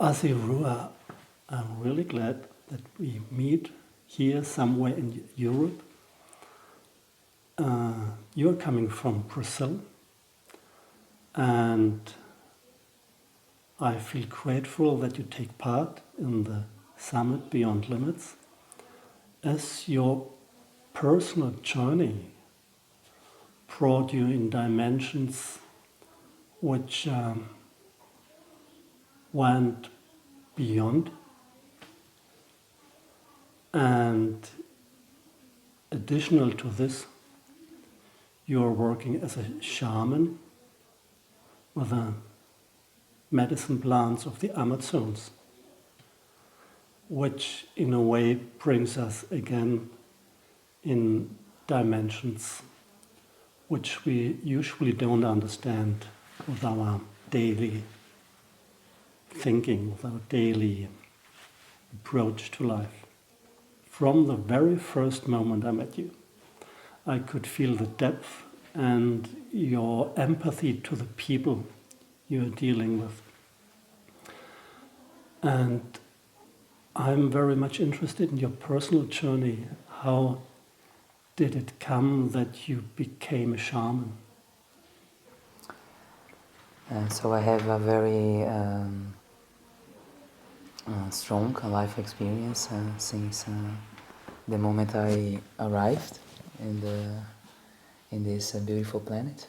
Asi Rua, I'm really glad that we meet here somewhere in Europe. You're coming from Brazil, and I feel grateful that you take part in the Summit Beyond Limits, as your personal journey brought you in dimensions which went beyond. And additional to this, you are working as a shaman with the medicine plants of the Amazons, which in a way brings us again in dimensions which we usually don't understand with our daily thinking, with our daily approach to life. From the very first moment I met you, I could feel the depth and your empathy to the people you're dealing with. And I'm very much interested in your personal journey. How did it come that you became a shaman? So I have a very strong life experience since the moment I arrived in this beautiful planet.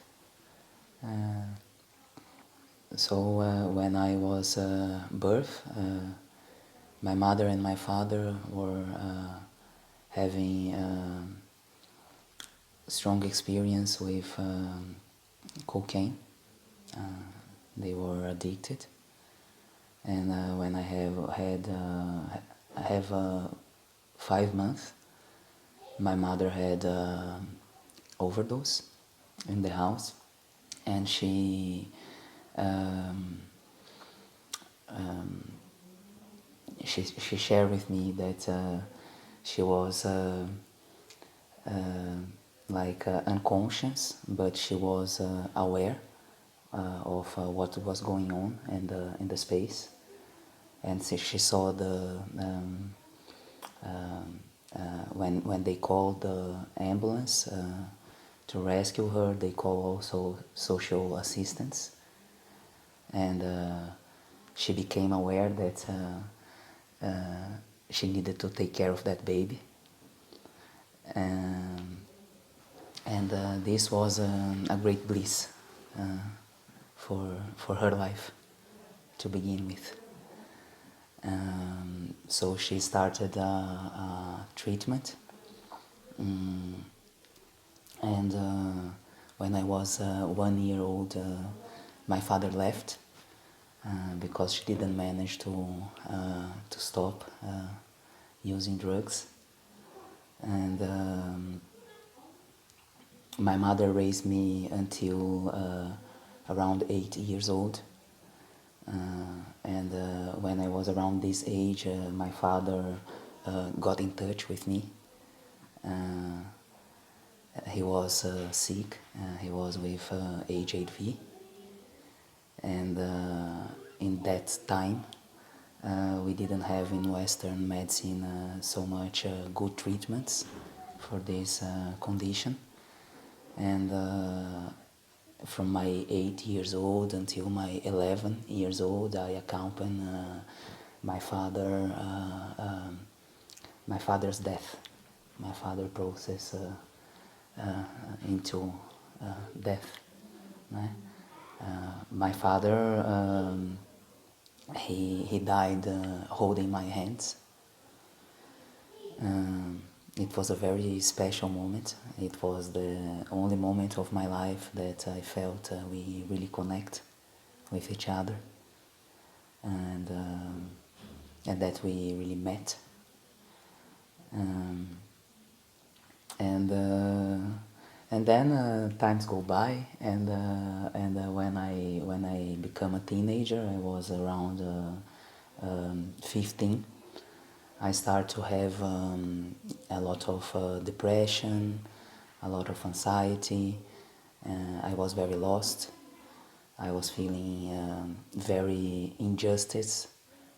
So when I was birth, my mother and my father were having strong experience with cocaine. They were addicted, and when I have 5 months, my mother had overdose in the house, and she shared with me that she was unconscious, but she was aware of what was going on in the space, and so she saw the when they called the ambulance to rescue her, they called also social assistance, and she became aware that she needed to take care of that baby, and this was a great bliss for her life to begin with. So she started a treatment, and when I was 1 year old, my father left because she didn't manage to stop using drugs, and my mother raised me until around 8 years old. And when I was around this age, my father got in touch with me. He was sick, he was with HIV, and in that time we didn't have in Western medicine so much good treatments for this condition, and from my 8 years old until my 11 years old, I accompanied my father, my father's death, my father process into death. Right? My father, he died holding my hands. It was a very special moment. It was the only moment of my life that I felt we really connect with each other, and that we really met. And then times go by, and when I become a teenager, I was around 15. I start to have a lot of depression, a lot of anxiety. I was very lost. I was feeling very injustice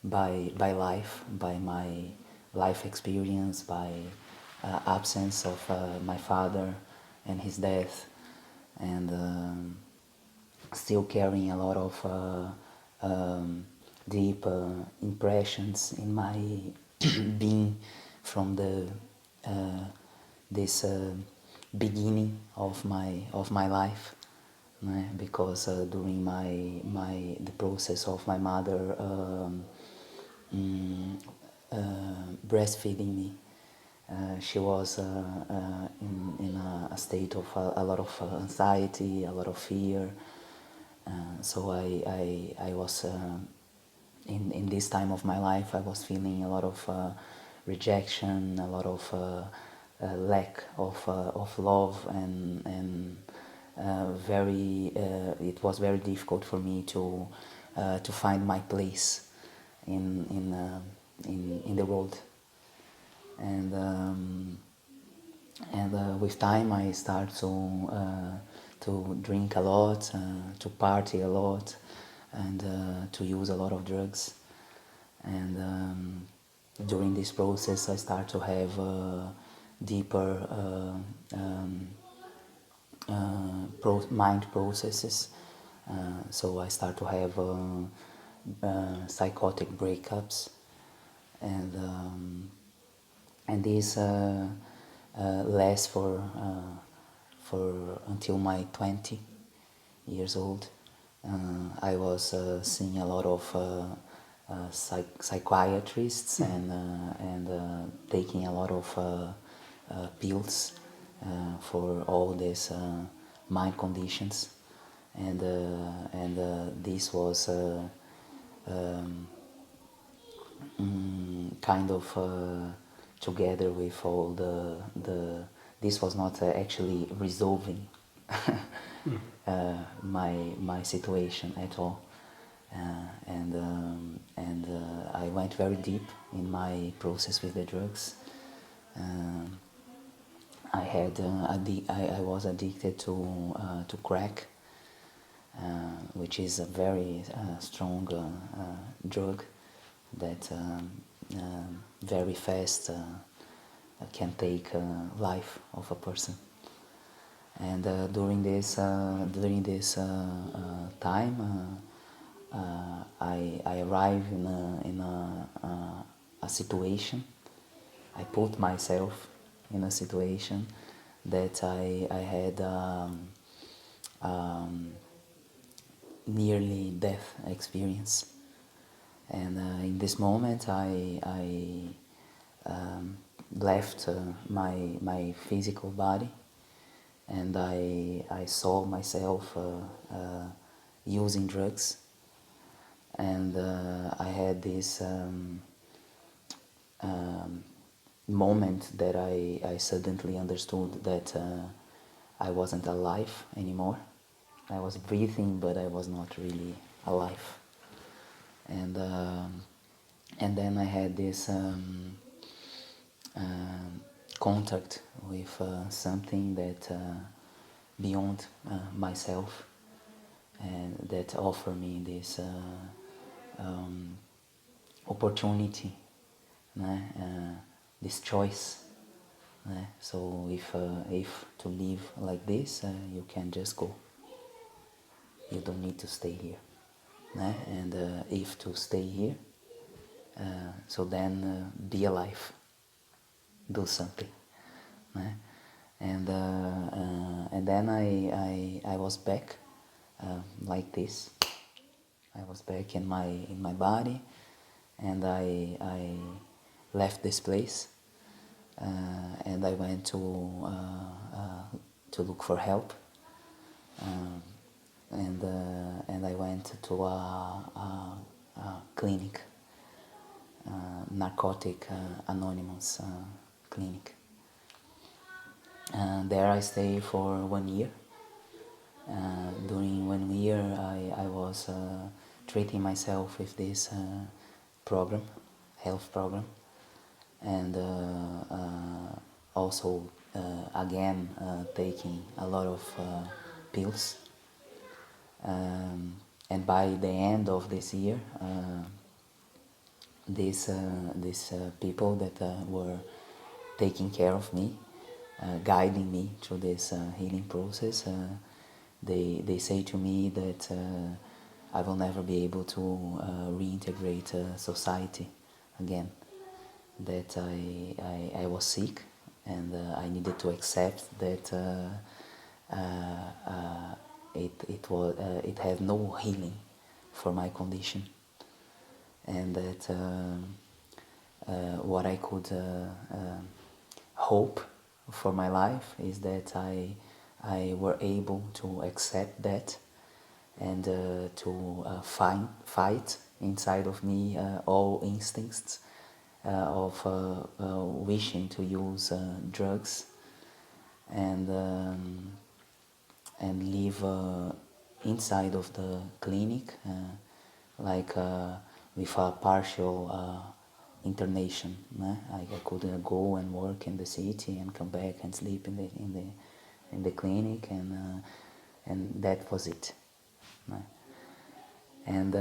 by life, by my life experience, by absence of my father and his death, and still carrying a lot of deep impressions in my being from the this beginning of my life, because during the process of my mother mm, breastfeeding me, she was in a state of a lot of anxiety, a lot of fear. So I was in this time of my life, I was feeling a lot of rejection, a lot of lack of love, and it was very difficult for me to find my place in the world. And with time I start to drink a lot, to party a lot, and to use a lot of drugs. And during this process I start to have deeper mind processes. So I start to have psychotic breakups, and this lasts for until my 20 years old. I was seeing a lot of psychiatrists and taking a lot of pills for all these mind conditions, and this was kind of together with all the this was not actually resolving my situation at all, and I went very deep in my process with the drugs. I was addicted to crack, which is a very strong drug that very fast can take life of a person. And during this time, I arrived in a situation. I put myself in a situation that I had nearly death experience, and in this moment I left my physical body, and I saw myself using drugs, and I had this moment that I suddenly understood that I wasn't alive anymore. I was breathing, but I was not really alive. And then I had this contact with something that beyond myself, and that offered me this opportunity, this choice. So if to live like this, you can just go. You don't need to stay here. And if to stay here, so then be alive, do something. And then I was back like this. I was back in my body, and I left this place, and I went to look for help, and I went to a clinic, narcotic anonymous clinic. There I stayed for 1 year. During 1 year I was treating myself with this program, health program, and also again taking a lot of pills. And by the end of this year these people that were taking care of me, guiding me through this healing process, they say to me that I will never be able to reintegrate society again. That I was sick, and I needed to accept that it had no healing for my condition, and that what I could hope for my life is that I were able to accept that, and to fight inside of me all instincts of wishing to use drugs, and live inside of the clinic, like with a partial internation. I could go and work in the city and come back and sleep in the clinic, and that was it. And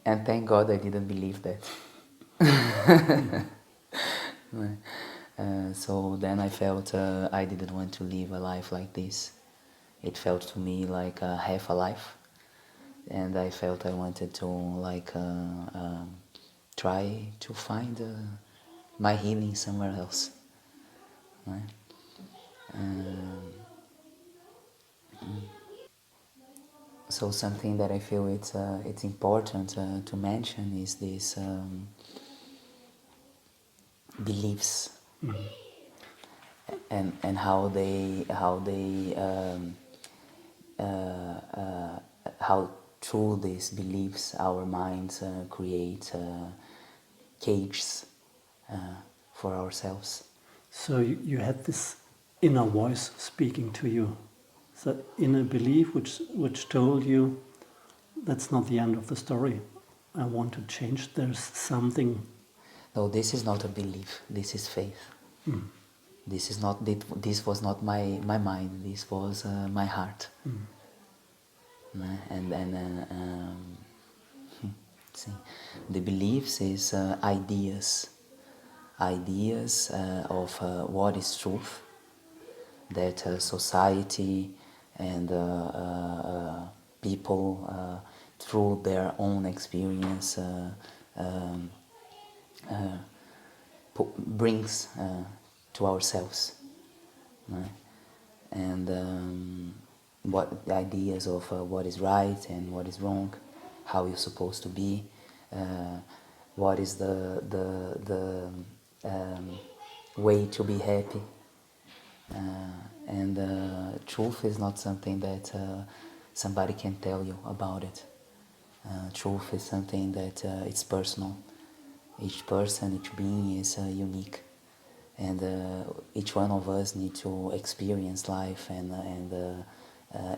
and thank God I didn't believe that. So then I felt I didn't want to live a life like this. It felt to me like half a life, and I felt I wanted to try to find my healing somewhere else. Right? So something that I feel it's important to mention is this beliefs, and how through these beliefs our minds create cages for ourselves. So you had this inner voice speaking to you, the inner belief which told you that's not the end of the story. I want to change. There's something. No, this is not a belief. This is faith. This is not. This was not my mind. This was my heart. See, the beliefs is ideas of what is truth, that society and people through their own experience brings to ourselves, right? And what the ideas of what is right and what is wrong, how you're supposed to be, what is the way to be happy, and truth is not something that somebody can tell you about it. Truth is something that it's personal. Each person, each being is unique, and each one of us need to experience life and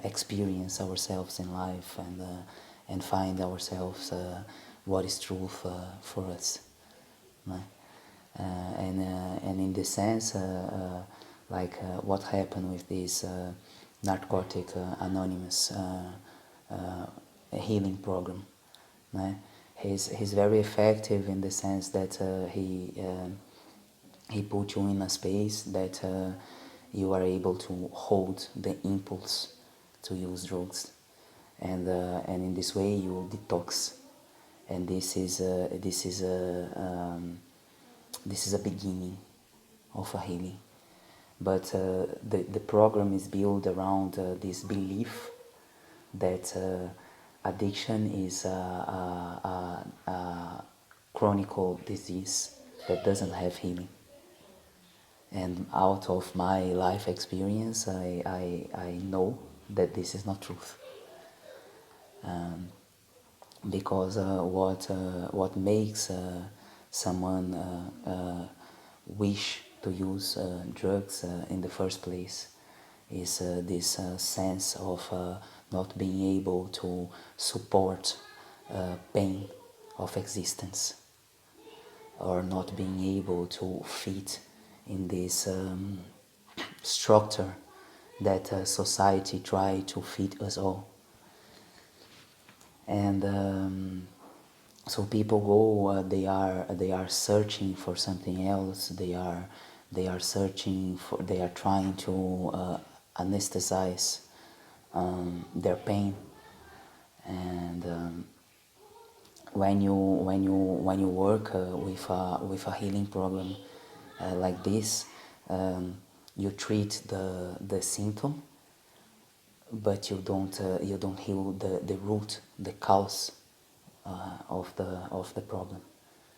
experience ourselves in life, and find ourselves what is truth for us, right? And in this sense, what happened with this narcotic anonymous healing program, right? He's very effective in the sense that he put you in a space that you are able to hold the impulse to use drugs, and in this way you will detox, and this is a beginning of a healing. But the program is built around this belief that addiction is a chronic disease that doesn't have healing. And out of my life experience, I know that this is not truth. Because what makes someone wish to use drugs in the first place is this sense of not being able to support pain of existence, or not being able to fit in this structure that society try to fit us all. And so people go, they are searching for something else. They are searching for, they are trying to anesthetize their pain. And when you work with a healing program like this, you treat the symptom, but you don't heal the root, the cause of the problem.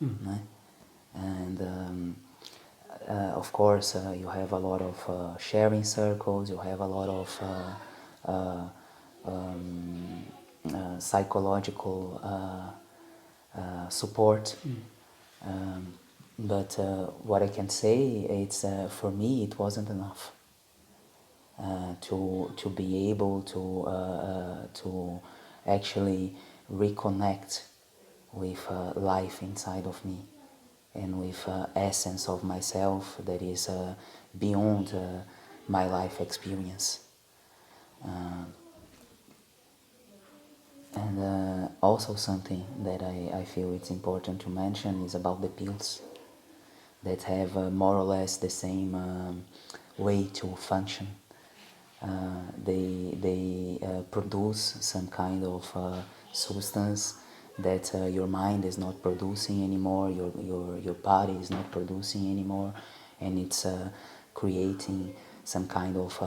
Né? And of course you have a lot of sharing circles, you have a lot of psychological support. But what I can say, it's for me it wasn't enough to be able to actually reconnect with life inside of me, and with essence of myself that is beyond my life experience. And also something that I feel it's important to mention is about the pills that have more or less the same way to function. They produce some kind of substance that your mind is not producing anymore, your body is not producing anymore, and it's creating some kind of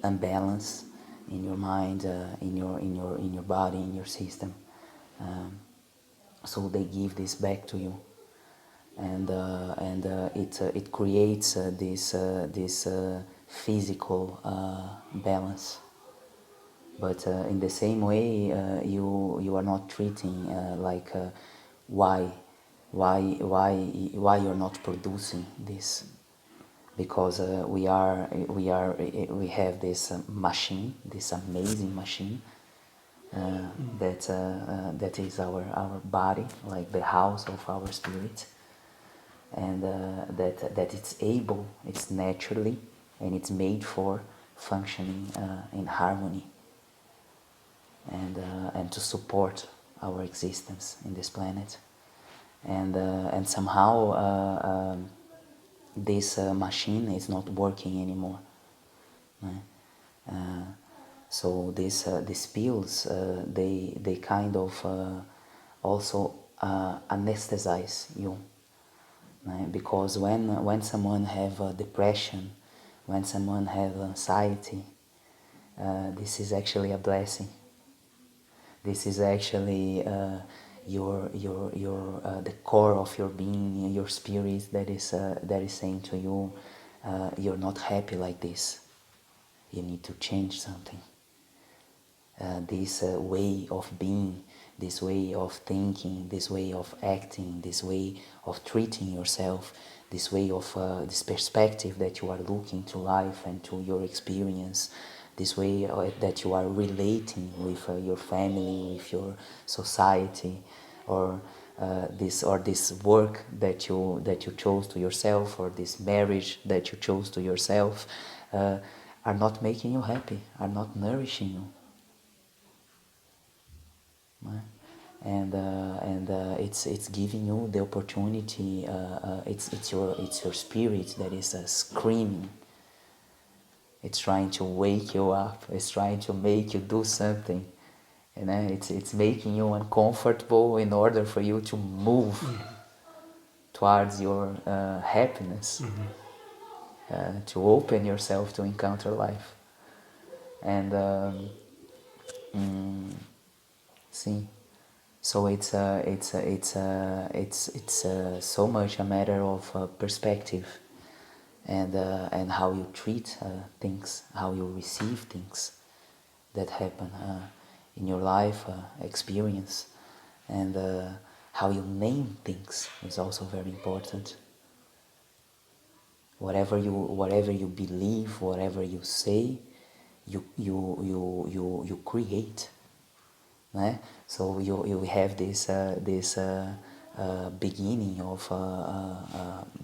imbalance in your mind, in your body, in your system. So they give this back to you, and it creates this physical balance. But in the same way, you are not treating like why why you're not producing this, because we have this machine, this amazing machine that is our body, like the house of our spirit, and that it's naturally, and it's made for functioning in harmony, and to support our existence in this planet. And somehow this machine is not working anymore. Né? So these pills, they kind of also anesthetize you. Né? Because when someone have depression, when someone have anxiety, this is actually a blessing. This is actually your the core of your being, your spirit that is saying to you, you're not happy like this. You need to change something. This way of being, this way of thinking, this way of acting, this way of treating yourself, this way of this perspective that you are looking to life and to your experience, this way that you are relating with your family, with your society, or this work that you chose to yourself, or this marriage that you chose to yourself, are not making you happy, are not nourishing you. Né? And it's giving you the opportunity. It's your spirit that is screaming. It's trying to wake you up. It's trying to make you do something. And it's making you uncomfortable in order for you to move towards your happiness, to open yourself to encounter life. And sim. So it's so much a matter of perspective, and how you treat things, how you receive things that happen in your life experience, and how you name things is also very important. Whatever you believe, whatever you say, you create. Né? So you have this beginning of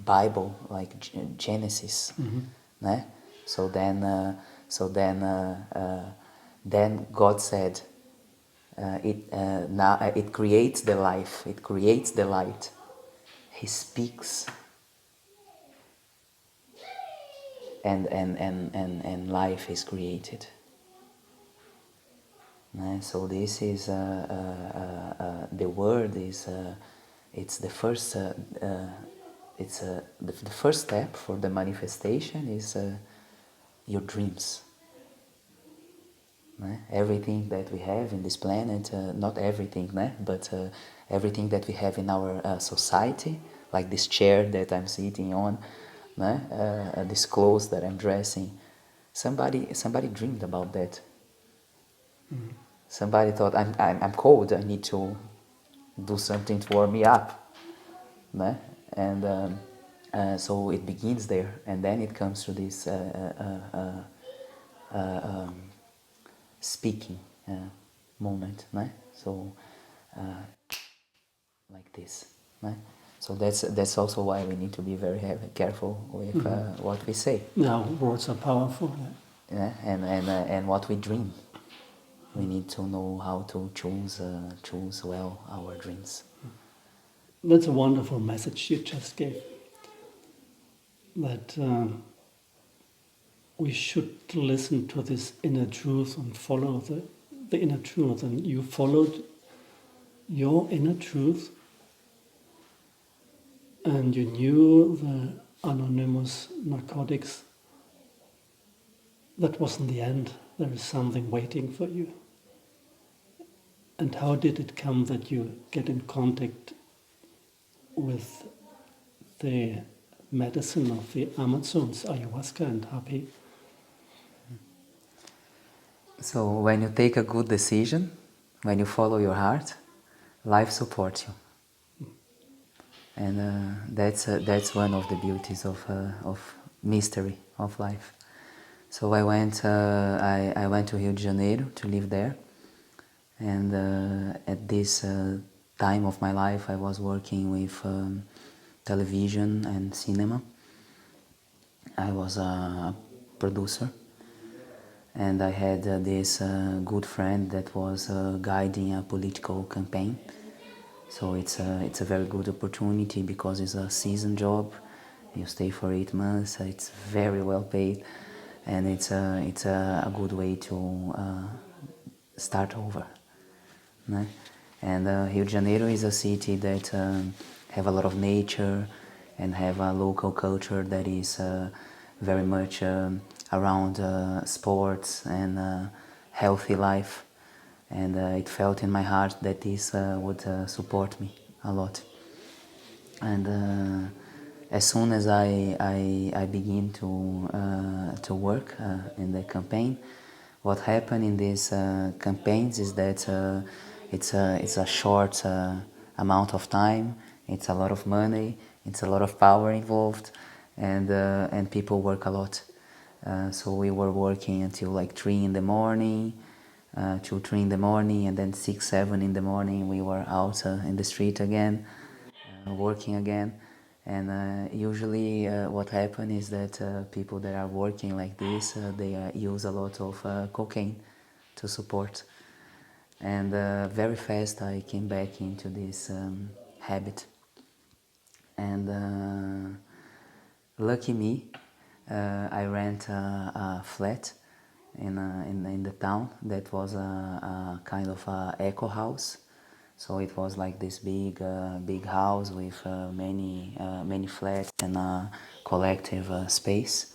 Bible, like Genesis. Né? So then God said, it creates the life, it creates the light. He speaks, and life is created. So this is the word is it's the first the first step for the manifestation is your dreams. Everything that we have in this planet, not everything, but everything that we have in our society, like this chair that I'm sitting on, these clothes that I'm dressing, somebody dreamed about that. Somebody thought, I'm cold, I need to do something to warm me up. And so it begins there, and then it comes to this speaking moment. So like this. So that's also why we need to be very careful with what we say. Now, words are powerful. And what we dream. We need to know how to choose well our dreams. That's a wonderful message you just gave. That we should listen to this inner truth and follow the inner truth. And you followed your inner truth, and you knew the anonymous narcotics. That wasn't the end. There is something waiting for you. And how did it come that you get in contact with the medicine of the Amazons, ayahuasca and happy? So when you take a good decision, when you follow your heart, life supports you. And that's one of the beauties of mystery of life. So I went to Rio de Janeiro to live there, and at this time of my life I was working with television and cinema. I was a producer, and I had this good friend that was guiding a political campaign. So it's a very good opportunity because it's a season job. You stay for 8 months. It's very well paid, and it's a good way to start over. And Rio de Janeiro is a city that have a lot of nature and have a local culture that is very much around sports and healthy life. And it felt in my heart that this would support me a lot. And as soon as I begin to work in the campaign, what happened in these campaigns is that it's a short amount of time, it's a lot of money, it's a lot of power involved, and people work a lot. So we were working until like 3 in the morning, 2, 3 in the morning, and then 6, 7 in the morning we were out in the street again, working again. And usually what happens is that people that are working like this, they use a lot of cocaine to support. And very fast I came back into this habit. And lucky me, I rent a flat in the town that was a kind of a eco house. So it was like this big house with many flats and a collective space.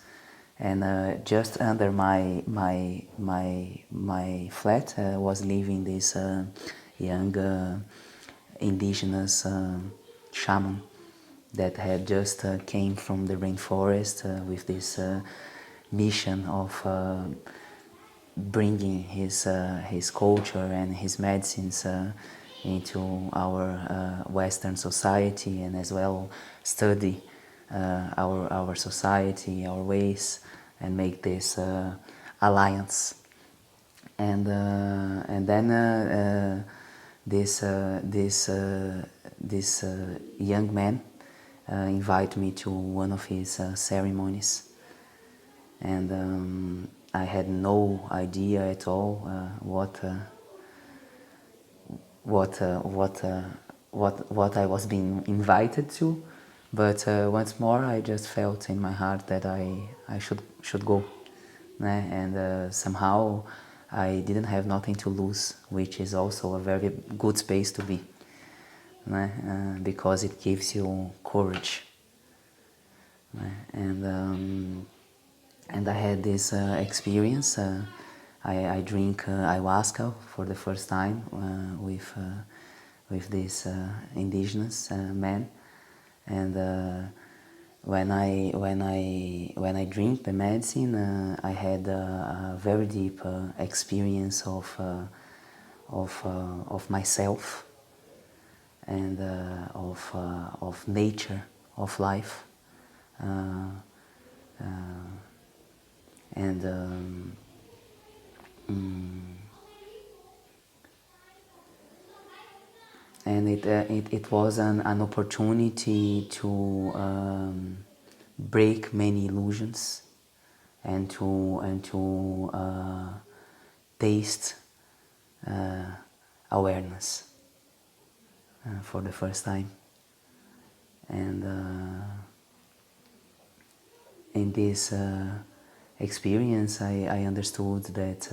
And just under my flat was living this young indigenous shaman that had just came from the rainforest with this mission of bringing his culture and his medicines into our Western society, and as well study our society, our ways, and make this alliance. And then this young man invited me to one of his ceremonies, and I had no idea at all what what I was being invited to, but once more I just felt in my heart that I should go, né? And somehow I didn't have nothing to lose, which is also a very good space to be, né? Because it gives you courage, né? And I had this experience. I drink ayahuasca for the first time with this indigenous man, and when I drink the medicine, I had a very deep experience of myself and of nature, of life, and and it was an opportunity to break many illusions and to taste awareness for the first time. And in this experience, I understood that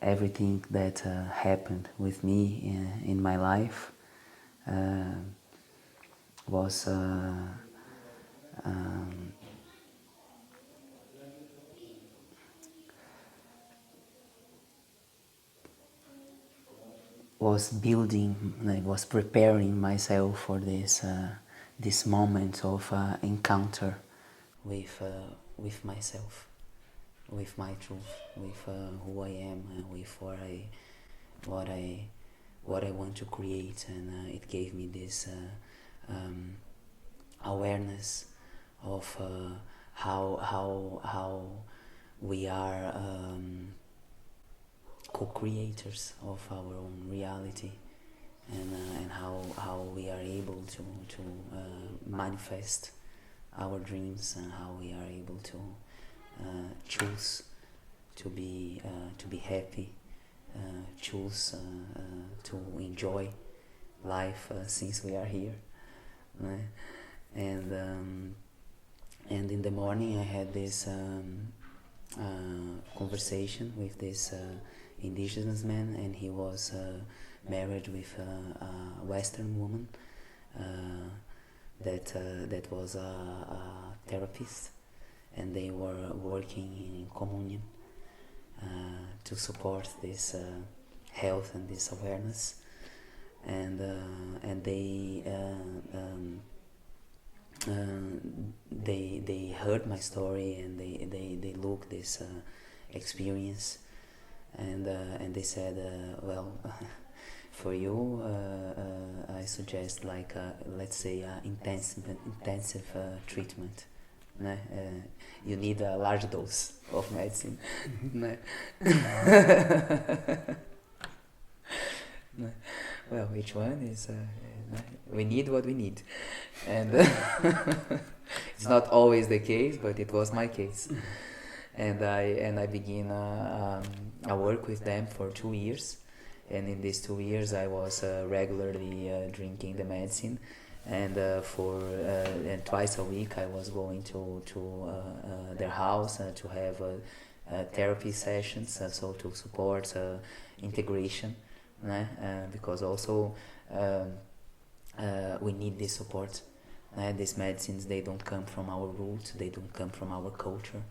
everything that happened with me in my life was was building, like was preparing myself for this moment of encounter with myself, with my truth, with who I am, with what I what I want to create, and it gave me this awareness of how we are co-creators of our own reality, and how we are able to manifest our dreams, and how we are able to choose to be happy, choose to enjoy life since we are here. Right? And in the morning I had this conversation with this indigenous man, and he was married with a Western woman that was a therapist, and they were working in communion to support this health and this awareness, and they heard my story, and they looked this experience, and they said, well, for you, I suggest like let's say intensive treatment. You need a large dose of medicine. Well, which one is? We need what we need, and it's not always the case, but it was my case, and I began I work with them for 2 years, and in these 2 years I was regularly drinking the medicine, and and twice a week I was going to their house to have therapy sessions, so to support integration, because also we need this support. These medicines, they don't come from our roots, they don't come from our culture,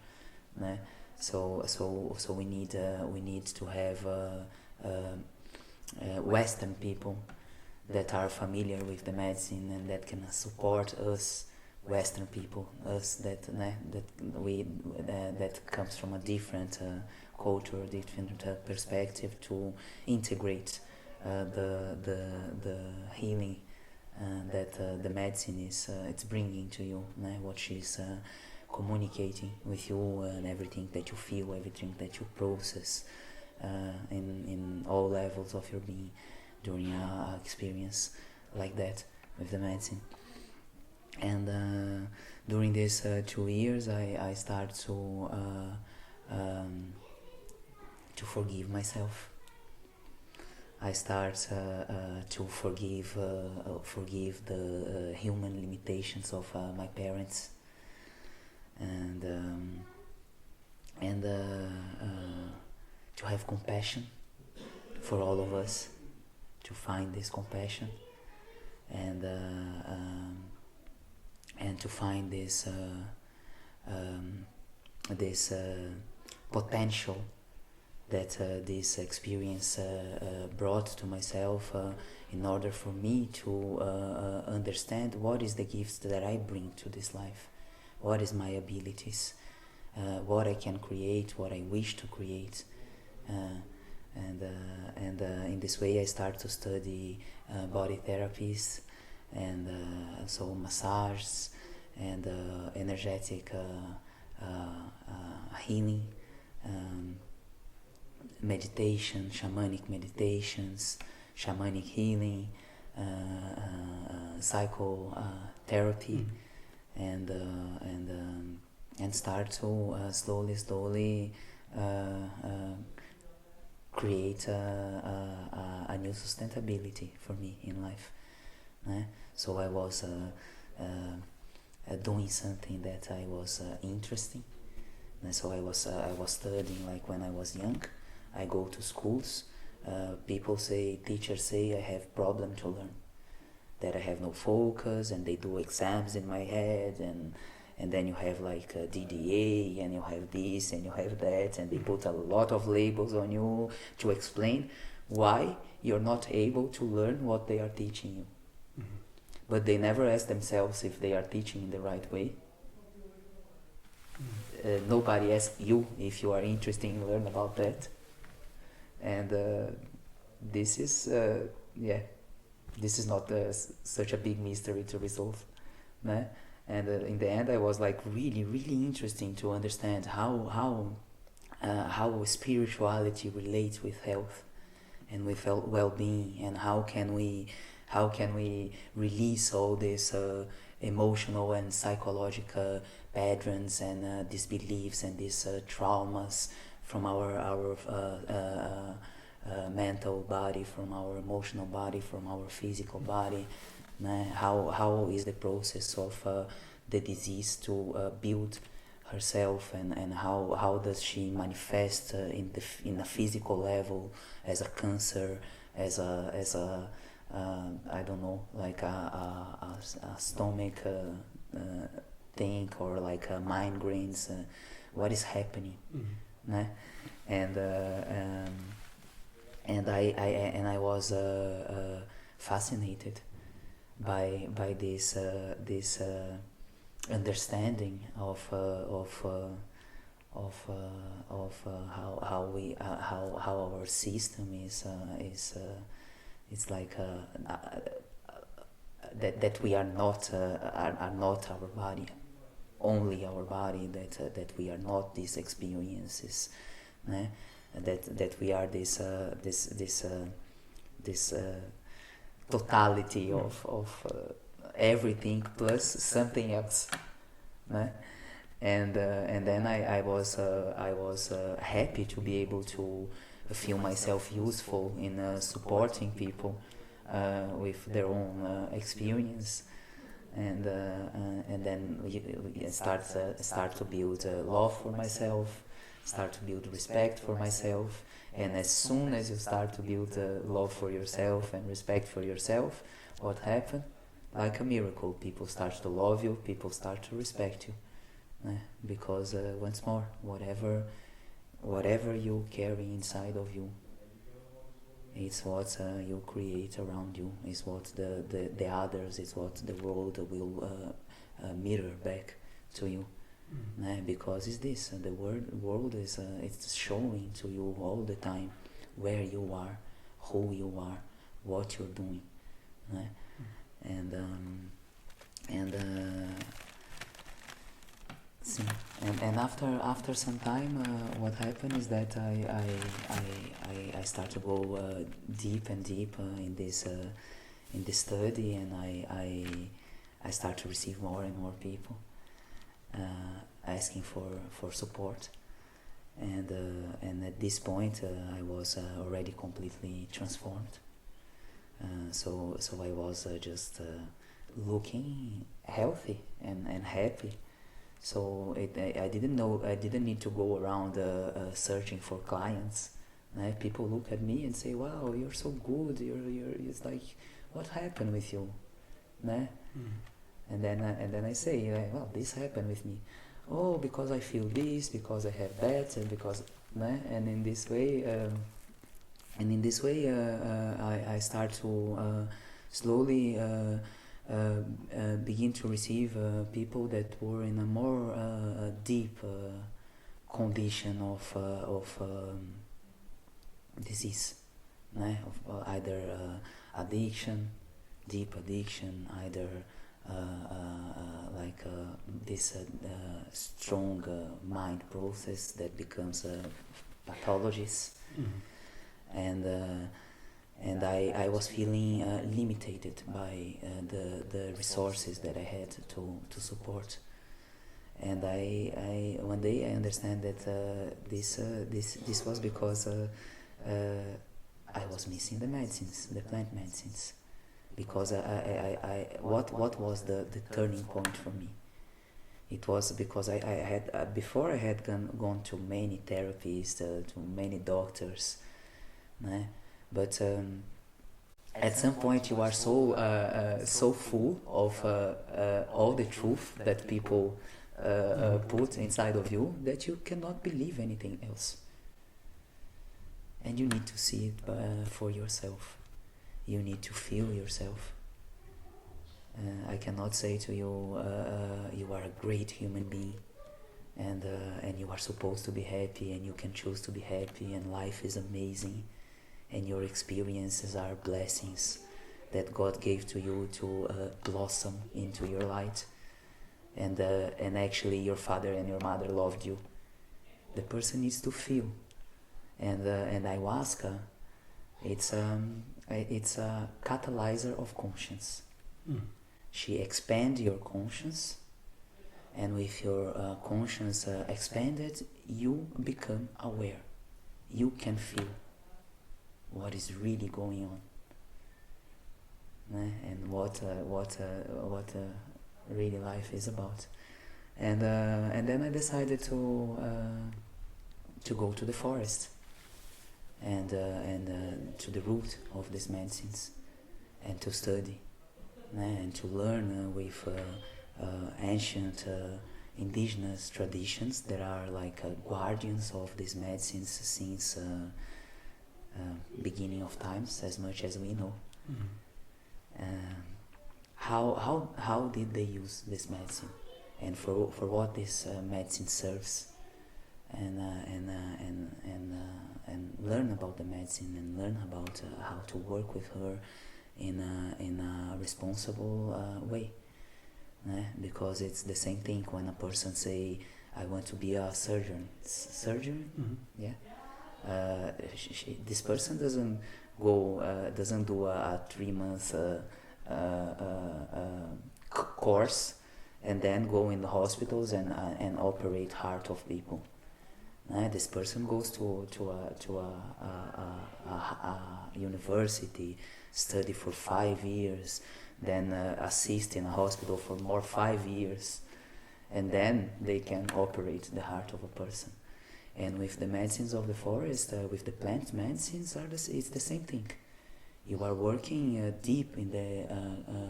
so we need to have Western people that are familiar with the medicine and that can support us Western people, us that comes from a different culture, different perspective, to integrate the healing that the medicine is it's bringing to you, what she's communicating with you, and everything that you feel, everything that you process in all levels of your being during a experience like that with the medicine. And during these 2 years I started to forgive myself. I start to forgive the human limitations of my parents, and to have compassion for all of us, to find this compassion, and to find this potential that this experience brought to myself in order for me to understand what is the gifts that I bring to this life, what is my abilities, what I can create, what I wish to create, and in this way I start to study body therapies, and so massages and energetic healing, meditation, shamanic meditations, shamanic healing, psychotherapy, and start to slowly create a new sustainability for me in life. So I was doing something that I was interesting. So I was studying, like when I was young. I go to schools. Teachers say I have problem to learn, that I have no focus, and they do exams in my head, and then you have like DDA, and you have this, and you have that, and they put a lot of labels on you to explain why you're not able to learn what they are teaching you. Mm-hmm. But they never ask themselves if they are teaching in the right way. Nobody asks you if you are interested in learn about that. And this is not such a big mystery to resolve. Né? And in the end I was like really interesting to understand how spirituality relates with health and with well-being, and how can we release all these emotional and psychological patterns and disbeliefs and these traumas from our mental body, from our emotional body, from our physical body. How is the process of the disease to build herself, and how does she manifest in a physical level, as a cancer, as a I don't know, like a stomach thing, or like migraines. What is happening? Mm-hmm. And I was fascinated by this understanding of how our system is like that we are not our body, only our body, that we are not these experiences, that we are this totality of everything plus something else. And then I was happy to be able to feel myself useful in supporting people with their own experience, and then we start to build love for myself, start to build respect for myself. And as soon as you start to build love for yourself and respect for yourself, what happened? Like a miracle, people start to love you, people start to respect you, because once more, whatever you carry inside of you, it's what you create around you, is what the others, is what the world will mirror back to you. Because it's this, the world is it's showing to you all the time where you are, who you are, what you're doing. And after some time, what happened is that I start to go deep and deep in this study, and I start to receive more and more people asking for support. and at this point I was already completely transformed. So I was just looking healthy and happy. So I didn't know, I didn't need to go around searching for clients. People look at me and say, "Wow, you're so good. You're." It's like, what happened with you? Né? And then I say, "Well, this happened with me. Oh, because I feel this, because I have that, and because." Né? And in this way, I start to slowly begin to receive people that were in a more deep condition of disease, né? Of either addiction, deep addiction, either like this strong mind process that becomes pathologies. And I was feeling limited by the resources that I had to support. And I one day I understand that this was because I was missing the medicines, the plant medicines, because what was the turning point for me? It was because I had before I had gone to many therapists, to many doctors, né? But at some point you are so full of all the truth that people put inside of you that you cannot believe anything else, and you need to see it for yourself. You need to feel yourself. I cannot say to you, you are a great human being, and you are supposed to be happy, and you can choose to be happy, and life is amazing, and your experiences are blessings that God gave to you to blossom into your light, and actually your father and your mother loved you. The person needs to feel, and ayahuasca, it's a catalyzer of conscience. She expands your conscience, and with your conscience expanded, you become aware. You can feel what is really going on, and what really life is about. And then I decided to go to the forest and to the root of these medicines, and to study, and to learn with ancient indigenous traditions that are like guardians of these medicines since beginning of times, as much as we know. How did they use this medicine, and for what this medicine serves, and learn about the medicine, and learn about how to work with her in a responsible way, because it's the same thing when a person say, "I want to be a surgeon." Yeah. This person doesn't do a 3-month course and then go in the hospitals and operate heart of people. This person goes to a university, study for 5 years, then assist in a hospital for more 5 years, and then they can operate the heart of a person. And with the medicines of the forest, with the plant medicines, it's the same thing. You are working deep in the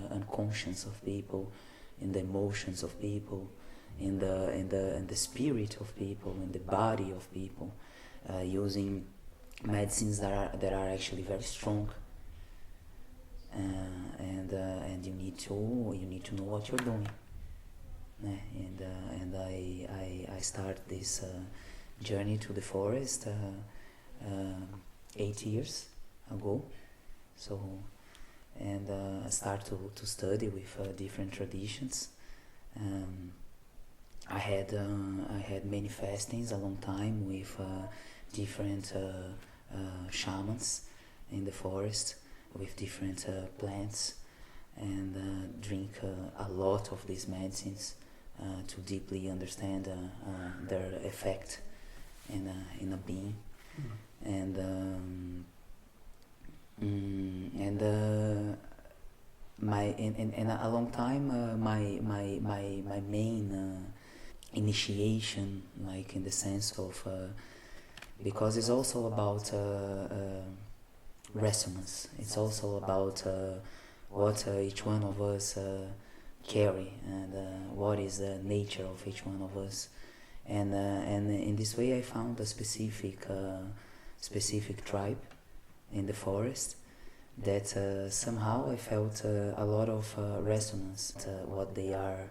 unconscious of people, in the emotions of people, in the spirit of people, in the body of people, using medicines that are actually very strong. And you need to know what you're doing. And I start this journey to the forest 8 years ago. So, and I start to study with different traditions. I had many fastings a long time with different shamans in the forest, with different plants, and drink a lot of these medicines to deeply understand their effect in a being. And my in a long time my main initiation, like in the sense of because it's also about resonance. It's also about what each one of us carry, and what is the nature of each one of us. And in this way I found a specific tribe in the forest that somehow I felt a lot of resonance what they are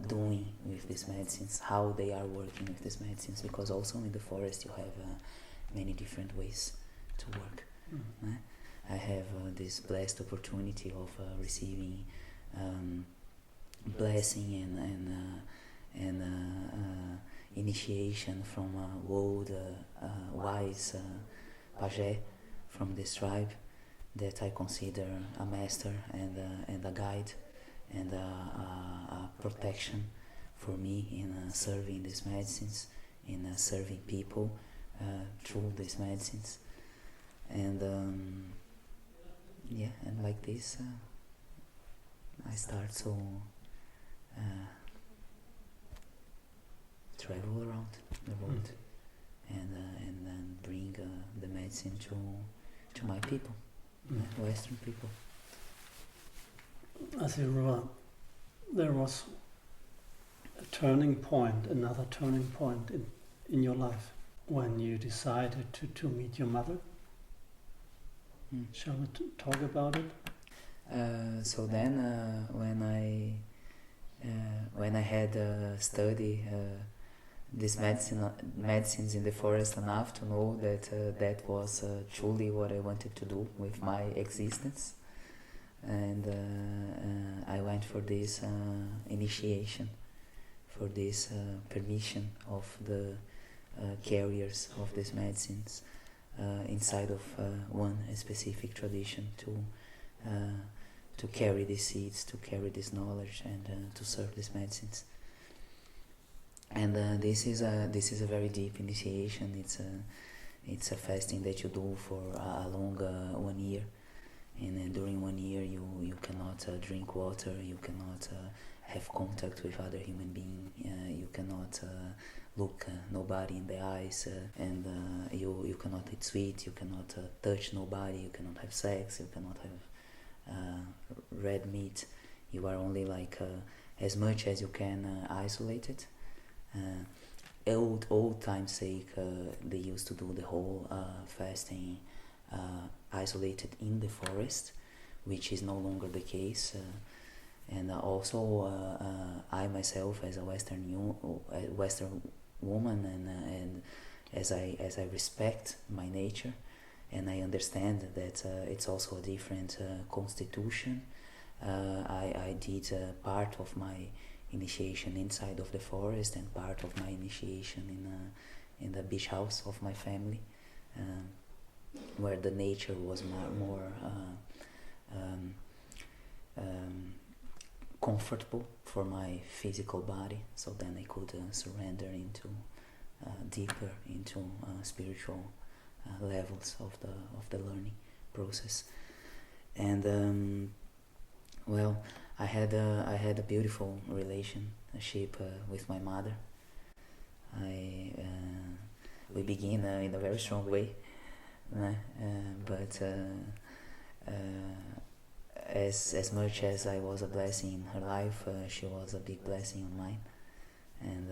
doing with these medicines, how they are working with these medicines, because also in the forest you have many different ways to work. I have this blessed opportunity of receiving blessing and initiation from a old wise page from this tribe that I consider a master and a guide and a protection for me in serving these medicines, in serving people through these medicines. And and like this I start to travel around the world and then bring the medicine to my people, Western people. Asi Rua, there was a turning point, another turning point in your life when you decided to meet your mother. Shall we talk about it? So then when I had studied these medicines in the forest enough to know that that was truly what I wanted to do with my existence, and I went for this initiation, for this permission of the carriers of these medicines inside of one specific tradition to carry these seeds, to carry this knowledge, and to serve these medicines. And this is a very deep initiation. It's a fasting that you do for a long 1 year, and during 1 year you cannot drink water, you cannot have contact with other human being, you cannot look nobody in the eyes, and you cannot eat sweet, you cannot touch nobody, you cannot have sex, you cannot have red meat. You are only like as much as you can isolated. Old time's sake, they used to do the whole fasting isolated in the forest, which is no longer the case. And also, I myself, as a Western woman, and as I respect my nature, and I understand that it's also a different constitution. I did part of my initiation inside of the forest and part of my initiation in the beach house of my family, where the nature was more comfortable for my physical body, so then I could surrender into deeper into spiritual levels of the learning process. And well, I had a beautiful relationship with my mother. We begin in a very strong way, but as much as I was a blessing in her life, she was a big blessing on mine. And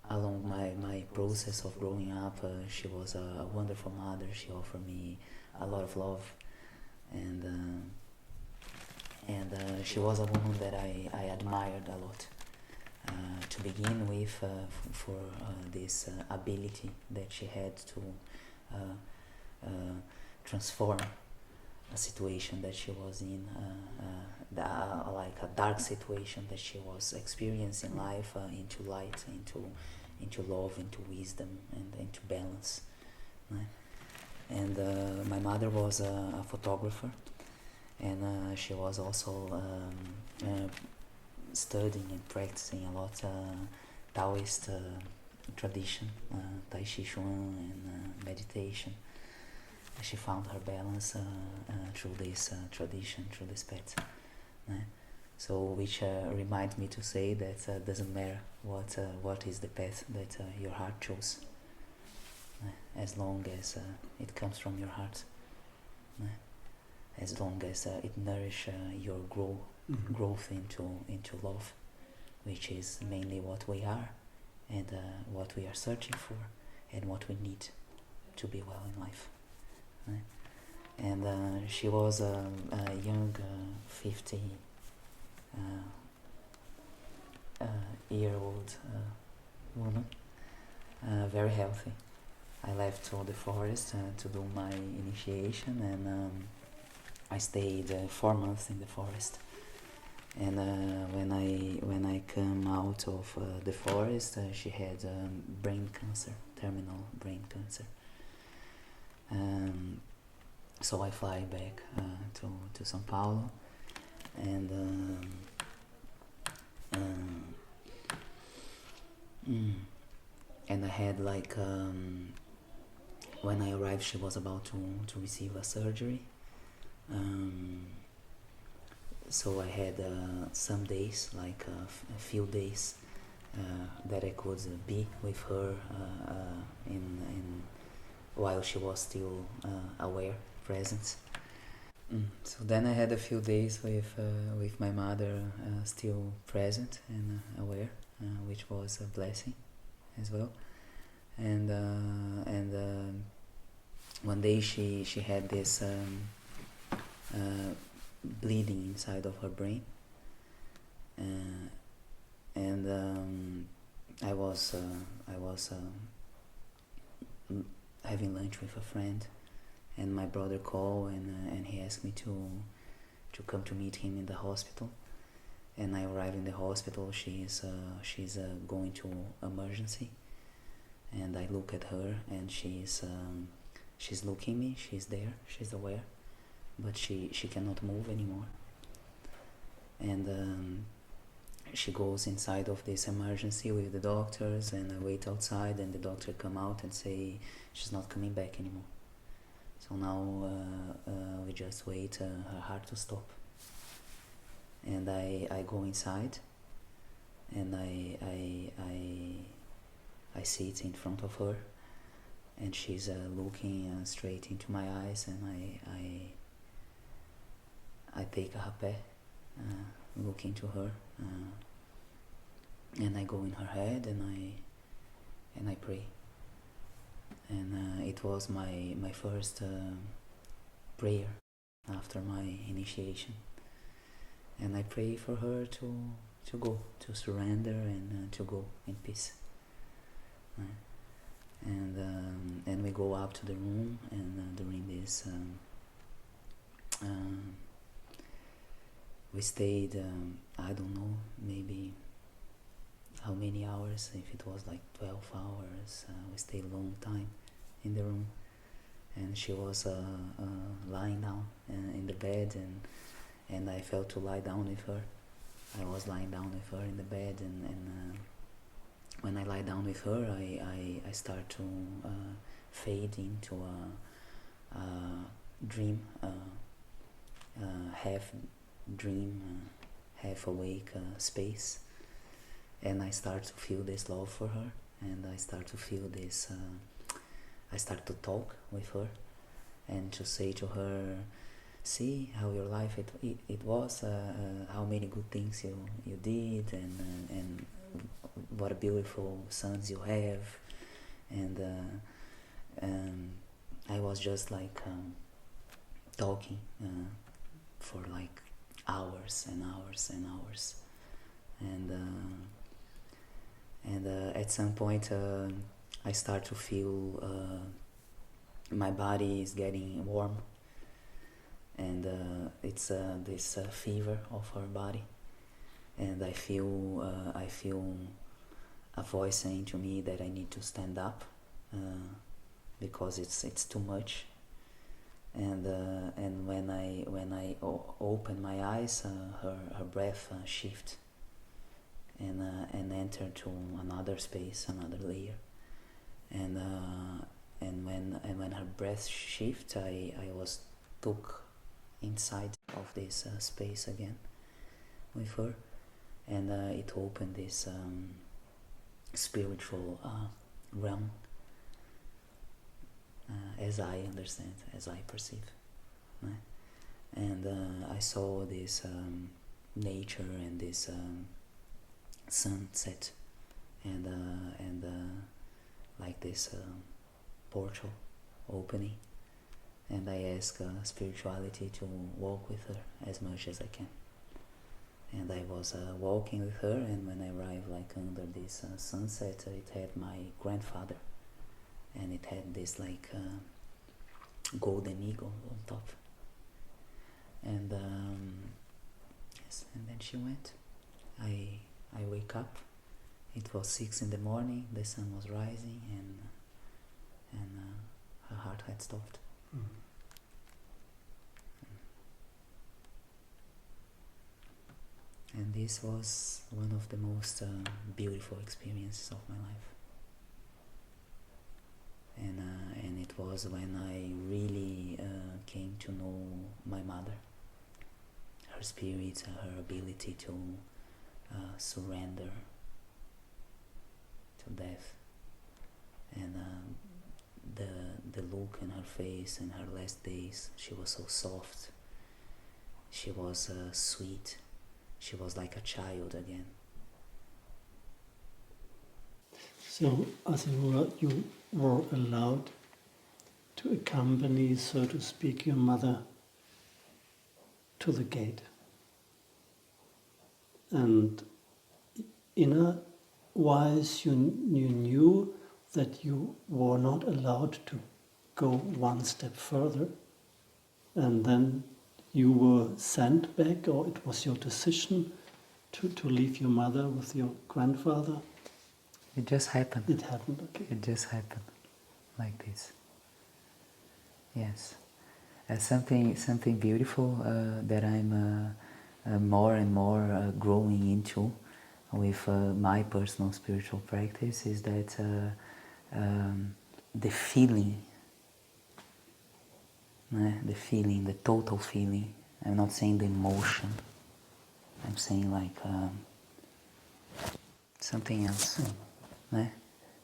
along my process of growing up, she was a wonderful mother. She offered me a lot of love, and she was a woman that I admired a lot. To begin with, for this ability that she had to transform a situation that she was in, like a dark situation that she was experiencing life, into light, into love, into wisdom, and into balance. And my mother was a photographer, and she was also studying and practicing a lot Taoist tradition, Tai Chi Chuan and meditation. She found her balance through this tradition, through this path. So which reminds me to say that doesn't matter what is the path that your heart chose, as long as it comes from your heart, as long as it nourishes your growth into love, which is mainly what we are and what we are searching for and what we need to be well in life. And she was a young 50-year-old woman, very healthy. I left to the forest to do my initiation, and I stayed 4 months in the forest. And when I come out of the forest, she had brain cancer, terminal brain cancer. So I fly back to São Paulo, and I had when I arrived, she was about to receive a surgery. So I had some days, a few days, that I could be with her in while she was still aware, present. So then I had a few days with my mother still present and aware, which was a blessing as well. And one day she had this bleeding inside of her brain, and I was having lunch with a friend, and my brother called and he asked me to come to meet him in the hospital. And I arrived in the hospital. She's going to emergency, and I look at her, and she's looking at me. She's there. She's aware, but she cannot move anymore. And she goes inside of this emergency with the doctors, and I wait outside, and the doctor come out and say she's not coming back anymore. So now we just wait her heart to stop. And I go inside, and I sit in front of her, and she's looking straight into my eyes, and I take a rapé, look into her, and I go in her head, and I pray. And it was my first prayer after my initiation. And I pray for her to go, to surrender, and to go in peace. And we go up to the room, and during this we stayed, I don't know, maybe how many hours, if it was 12 hours, we stayed a long time in the room. And she was lying down in the bed, and I felt to lie down with her. I was lying down with her in the bed, and when I lie down with her, I start to fade into a dream, half dream, half awake space. And I start to feel this love for her, and I start to feel this, I start to talk with her, and to say to her, see how your life it was, how many good things you did, and what a beautiful sons you have. And I was just talking for hours and hours and hours. And at some point I start to feel my body is getting warm, and it's this fever of her body, and I feel a voice saying to me that I need to stand up because it's too much. And when I open my eyes, her breath shift, and enter to another space, another layer. And when her breath shifts, I was took inside of this space again with her, and it opened this spiritual realm, as I understand, as I perceive, right? And I saw this nature and this sunset, and like this portal opening, and I asked spirituality to walk with her as much as I can. And I was walking with her, and when I arrived like under this sunset, it had my grandfather, and it had this like golden eagle on top. And yes, and then she went. I wake up. It was 6 in the morning. The sun was rising, and her heart had stopped. Mm. And this was one of the most beautiful experiences of my life. And it was when I really came to know my mother, her spirit, her ability to surrender to death, and the look in her face in her last days. She was so soft. She was sweet. She was like a child again. So, Asi Rua, you were allowed to accompany, so to speak, your mother to the gate. And in a wise, you knew that you were not allowed to go one step further, and then you were sent back, or it was your decision to leave your mother with your grandfather. It just happened. It happened, okay. It just happened like this. Yes. Something beautiful that I'm more and more growing into with my personal spiritual practice is that the feeling, the total feeling. I'm not saying the emotion. I'm saying like something else.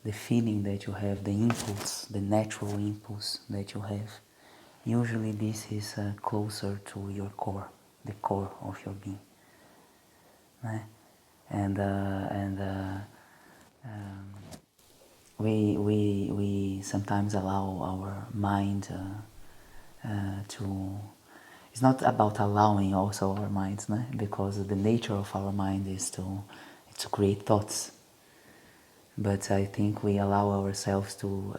The feeling that you have, the impulse, the natural impulse that you have. Usually this is closer to your core, the core of your being. We sometimes allow our mind to. It's not about allowing also our minds, because the nature of our mind is to create thoughts. But I think we allow ourselves to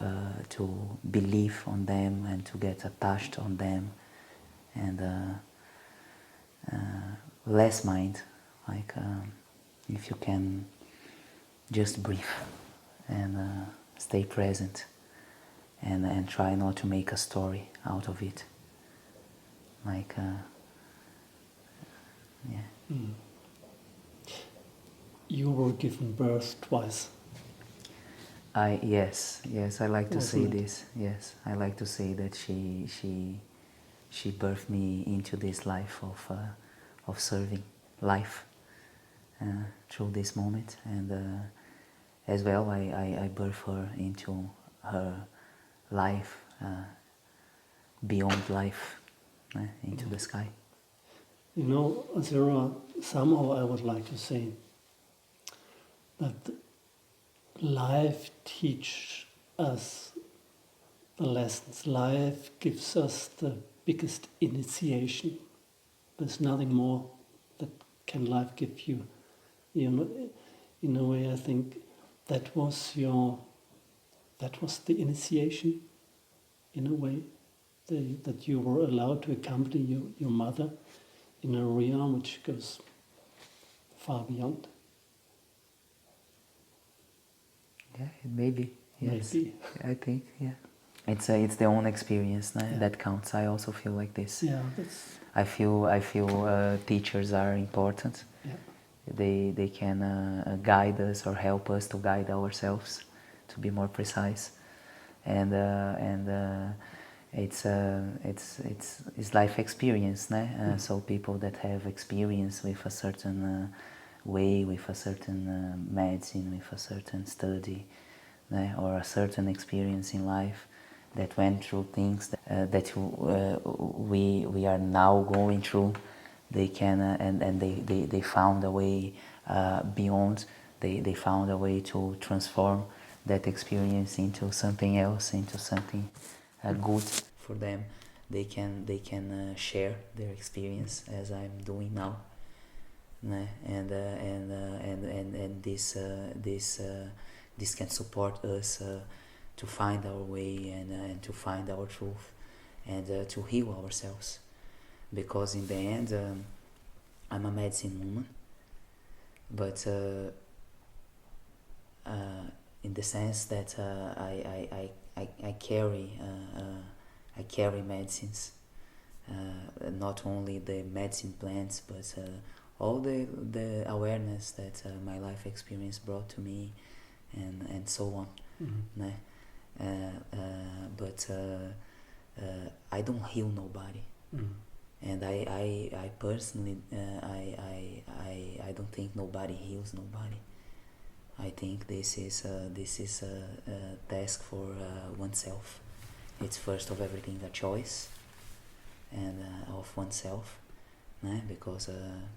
believe on them and to get attached on them, and less mind, like if you can just breathe and stay present, and try not to make a story out of it, like yeah. Mm. You were given birth twice. Yes, I like to say Wasn't it? this. Yes, I like to say that she birthed me into this life of serving life through this moment, and as well I birthed her into her life beyond life, into the sky. You know, Asi Rua, somehow I would like to say that life teaches us the lessons. Life gives us the biggest initiation. There's nothing more that can life give you. You know, in a way, I think that was the initiation, in a way, that you were allowed to accompany your mother in a realm which goes far beyond. Yeah, maybe. Yes, Maybe. I think, yeah. It's the own experience that counts. I also feel like this. Yeah, that's. I feel teachers are important. Yeah. they can guide us or help us to guide ourselves, to be more precise. And it's life experience, né? So people that have experience with a certain way, with a certain medicine, with a certain study, né? Or a certain experience in life, that went through things that we are now going through, they can and they found a way beyond. They found a way to transform that experience into something else, into something good for them. They can share their experience as I'm doing now, né? And this can support us to find our way and to find our truth and to heal ourselves, because in the end I'm a medicine woman, but in the sense that I carry medicines, not only the medicine plants, but all the awareness that my life experience brought to me, and so on. Mm-hmm. Né? But I don't heal nobody. Mm-hmm. And I personally I don't think nobody heals nobody. I think this is a task for oneself. It's first of everything a choice and of oneself, né? Because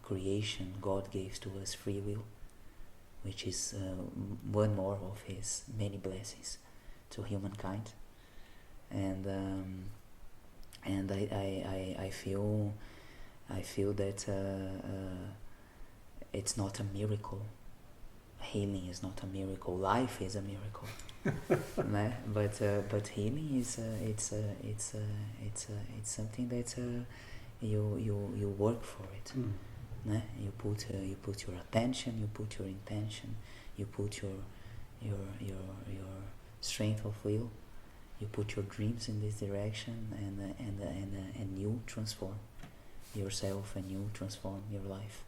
creation, God gave to us free will, which is one more of His many blessings to humankind. And I feel that it's not a miracle. Healing is not a miracle. Life is a miracle. Né? But healing is it's something that you work for it. Né? You put your attention, you put your intention, you put your strength of will, you put your dreams in this direction, and you transform yourself and you transform your life.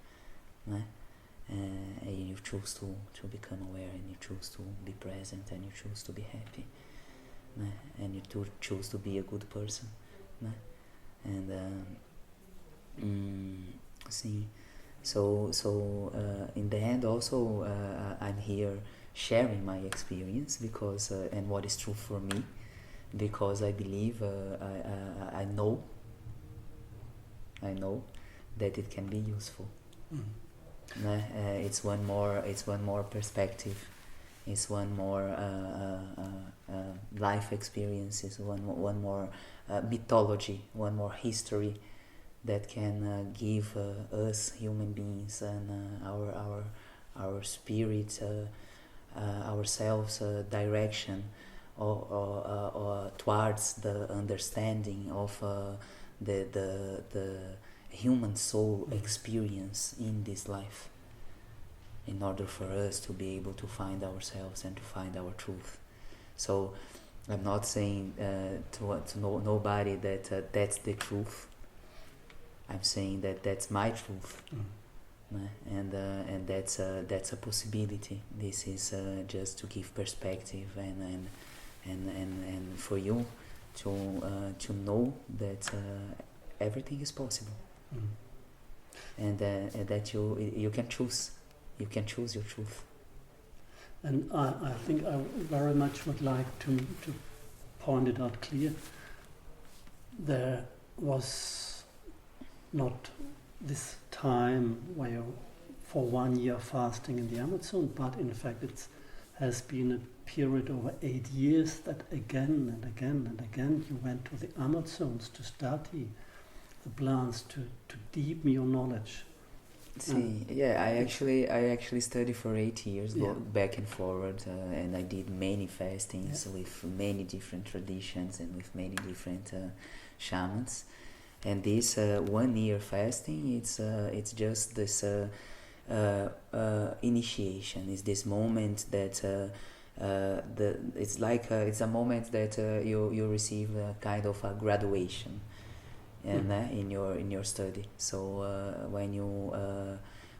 Né? And you choose to become aware, and you choose to be present, and you choose to be happy, né? And you choose to be a good person, né? And sim. So in the end also I'm here sharing my experience, because and what is true for me, because I believe I know that it can be useful. It's one more perspective, it's one more life experience, it's one more mythology, one more history that can give us human beings and our spirit, ourselves, direction or towards the understanding of the human soul experience in this life, in order for us to be able to find ourselves and to find our truth. So I'm not saying to nobody that that's the truth. I'm saying that that's my truth. And that's a possibility. This is just to give perspective and for you to know that everything is possible. And that you can choose your truth. And I think I very much would like to point it out clear. There was not this time where you, for 1 year fasting in the Amazon, but in fact it has been a period over 8 years that again and again and again you went to the Amazons to study the plants, to deepen your knowledge. See, I actually studied for 8 years, back and forward, and I did many fastings with many different traditions and with many different shamans. And this 1 year fasting, it's just this initiation. It's this moment that it's a moment that you receive a kind of a graduation, and in your study. So when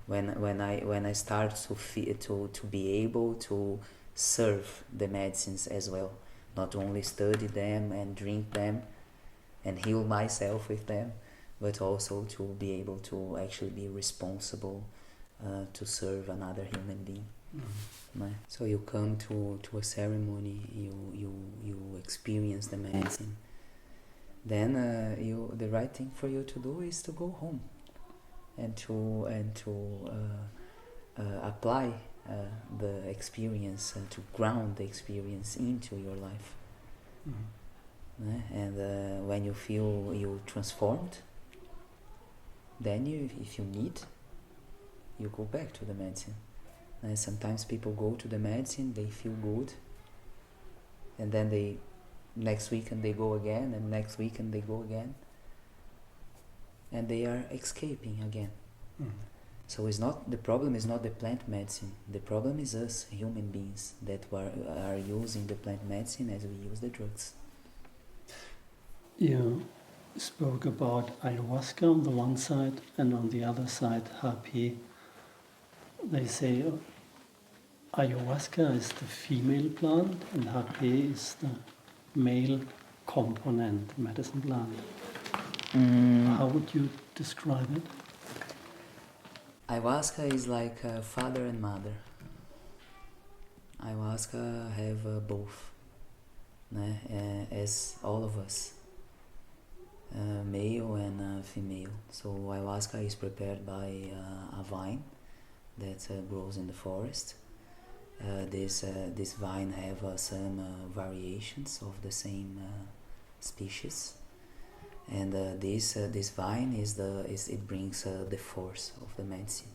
When I start to be able to serve the medicines as well, not only study them and drink them and heal myself with them, but also to be able to actually be responsible to serve another human being. Né? So you come to a ceremony, you experience the medicine. Then the right thing for you to do is to go home and to apply the experience and to ground the experience into your life. And when you feel you transformed, then if you need, you go back to the medicine. And sometimes people go to the medicine, they feel good, and then next weekend they go again, and next weekend they go again, and they are escaping again. So the problem is not the plant medicine. The problem is us human beings that are using the plant medicine as we use the drugs. You spoke about ayahuasca on the one side, and on the other side HP. They say ayahuasca is the female plant and HP is the male component medicine plant. How would you describe it? Ayahuasca is like father and mother. Ayahuasca have both, né? As all of us, male and female. So ayahuasca is prepared by a vine that grows in the forest. This vine have some variations of the same species, and this vine it brings the force of the medicine,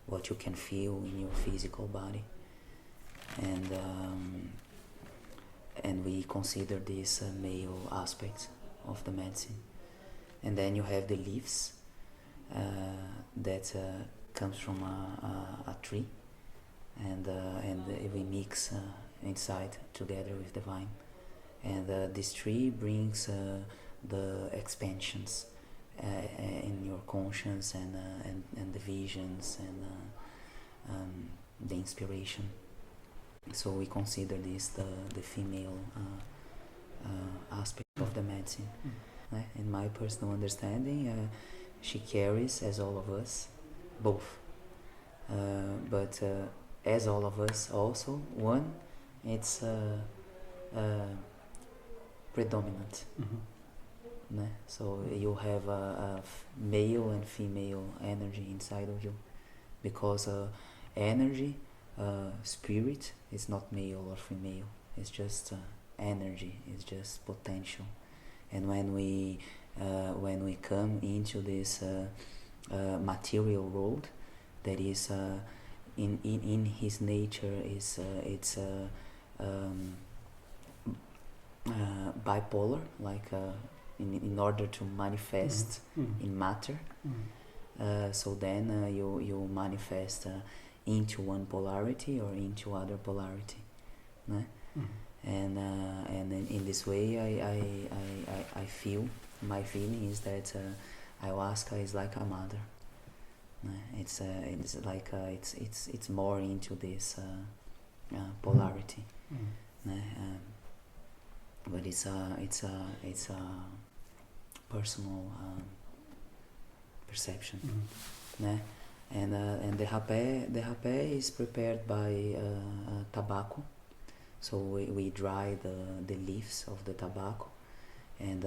what you can feel in your physical body, and we consider this male aspect of the medicine. And then you have the leaves that comes from a tree, and we mix inside together with the vine, and this tree brings the expansions in your conscience and the visions and the inspiration. So we consider this the female aspect of the medicine. In my personal understanding, she carries, as all of us, both. But as all of us also, one, it's predominant. So you have a male and female energy inside of you, because energy, spirit, is not male or female. It's just energy. It's just potential. And when we come into this material world, that is in his nature is bipolar, like in order to manifest in matter. So then you manifest into one polarity or into other polarity, né? And in this way I feel, my feeling is that ayahuasca is like a mother. It's like it's more into this polarity, but it's a personal perception. And the rapé is prepared by tobacco. So we dry the leaves of the tobacco, and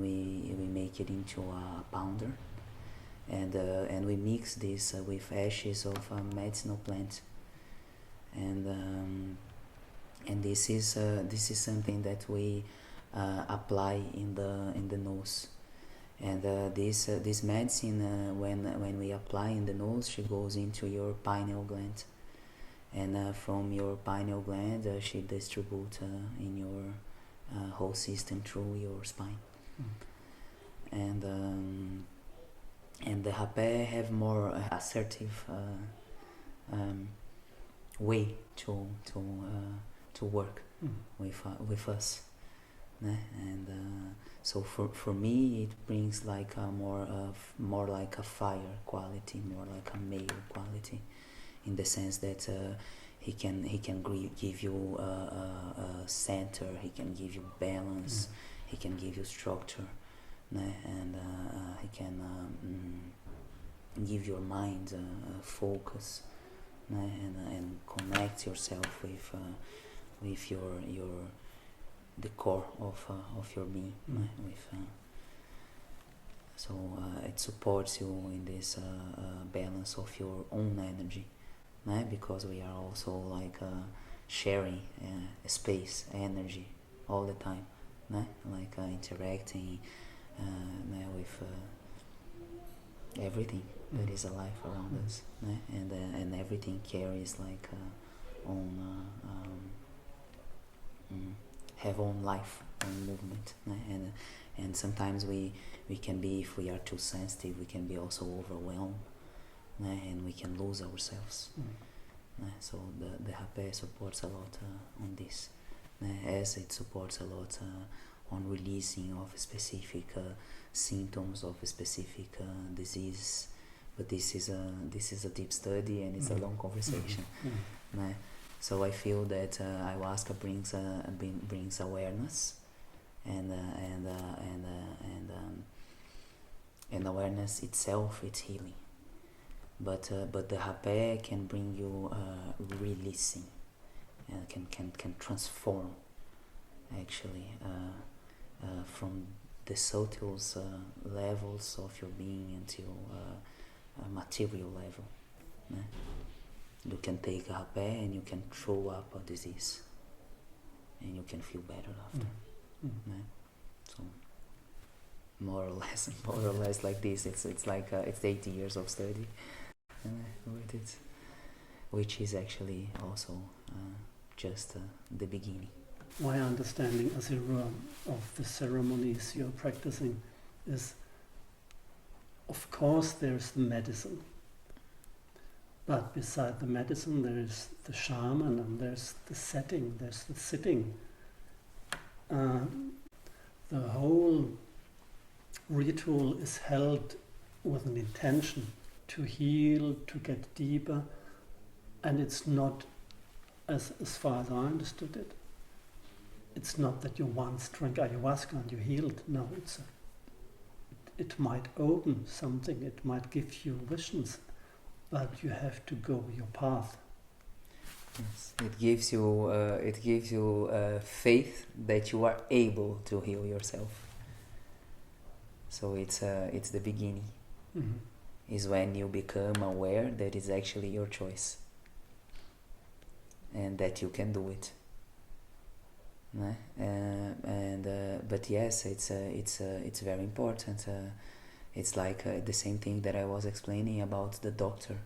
we make it into a powder, and we mix this with ashes of a medicinal plant, and this is something that we apply in the nose. And this medicine, when we apply in the nose, she goes into your pineal gland, and from your pineal gland she distributes in your whole system through your spine. And the rapé have more assertive way to work with us. né? And so for me it brings like a more like a fire quality, more like a male quality, in the sense that he can give you a center, he can give you balance, he can give you structure, né? And he can give your mind focus, né? And connect yourself with your the core of your being, né? With so it supports you in this balance of your own energy, né? Because we are also like sharing space, energy all the time, né? Like interacting with everything that is alive around us, né? And everything carries like own have own life, own movement, né? And sometimes we can be, if we are too sensitive, we can be also overwhelmed, né? And we can lose ourselves. So the rapé supports a lot on this, as it supports a lot on releasing of specific symptoms of specific diseases. But this is a deep study and it's a long conversation. So I feel that ayahuasca brings awareness, and awareness itself, it's healing. But the rapé can bring you releasing, and can transform actually from the subtlest levels of your being until a material level. Né? You can take a rapé and you can throw up a disease, and you can feel better after. Né? So more or less like this. It's like it's 80 years of study with it, which is actually also just the beginning. My understanding, Asi Rua, of the ceremonies you're practicing is, of course, there's the medicine, but beside the medicine there is the shaman, and there's the setting, there's the sitting. The whole ritual is held with an intention to heal, to get deeper, and it's not, as far as I understood it, it's not that you once drank ayahuasca and you healed. No, it might open something, it might give you visions, but you have to go your path. Yes. It gives you faith that you are able to heal yourself. So it's the beginning. Is when you become aware that it's actually your choice, and that you can do it. But yes, it's very important. It's like the same thing that I was explaining about the doctor.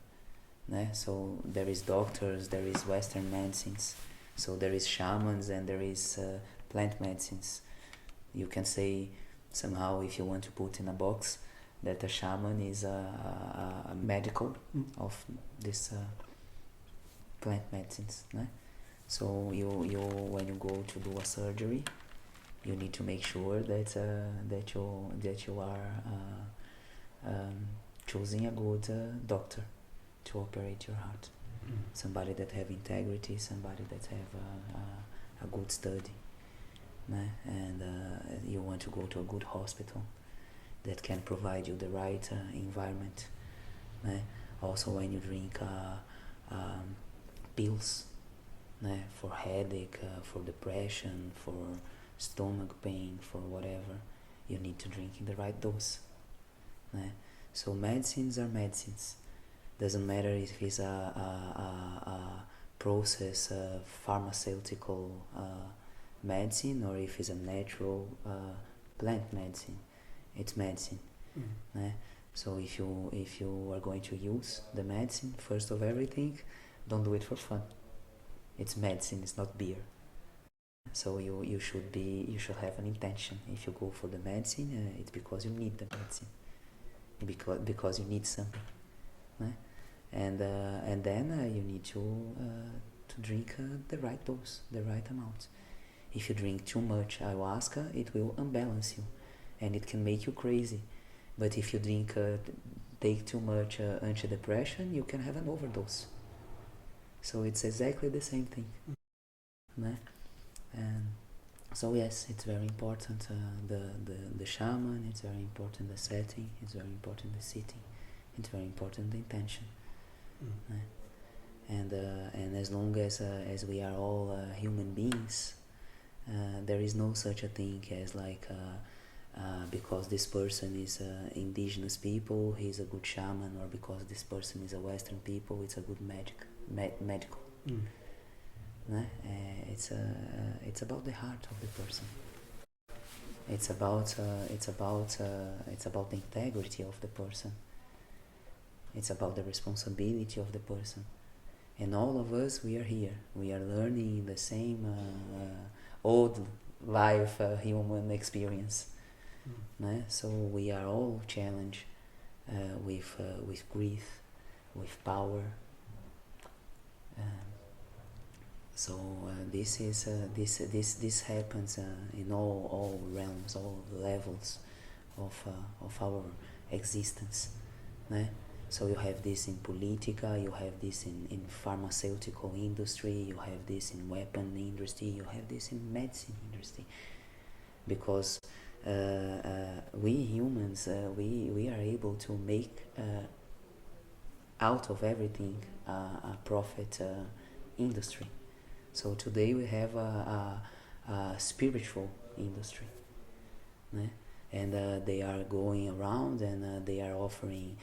So there is doctors, there is Western medicines, so there is shamans and there is plant medicines. You can say somehow, if you want to put in a box, that a shaman is a medical of this plant medicines. So you when you go to do a surgery, you need to make sure that you are choosing a good doctor to operate your heart. Somebody that have integrity, somebody that have a good study. And you want to go to a good hospital that can provide you the right environment. Also, when you drink pills for headache, for depression, for stomach pain, for whatever, you need to drink in the right dose. So medicines are medicines. Doesn't matter if it's a process pharmaceutical medicine, or if it's a natural plant medicine. It's medicine. So if you are going to use the medicine, first of everything, don't do it for fun. It's medicine, it's not beer. So you should have an intention. If you go for the medicine, it's because you need the medicine, because you need something. And then you need to drink the right dose, the right amount. If you drink too much ayahuasca, it will unbalance you, and it can make you crazy. But if you take too much antidepressant, you can have an overdose. So it's exactly the same thing. Né? And so yes, it's very important the shaman, it's very important the setting, it's very important the sitting, it's very important the intention. Né? And as long as we are all human beings, there is no such a thing as like because this person is indigenous people, he's a good shaman, or because this person is a Western people, it's a good medical. It's about the heart of the person. It's about the integrity of the person. It's about the responsibility of the person. And all of us, we are here. We are learning the same old life human experience. Né? So we are all challenged with grief, with power. This happens in all realms, all levels of our existence. Né? So you have this in politica, you have this in pharmaceutical industry, you have this in weapon industry, you have this in medicine industry. Because we humans, we are able to make out of everything a profit industry. So today we have a spiritual industry. Né? And they are going around and they are offering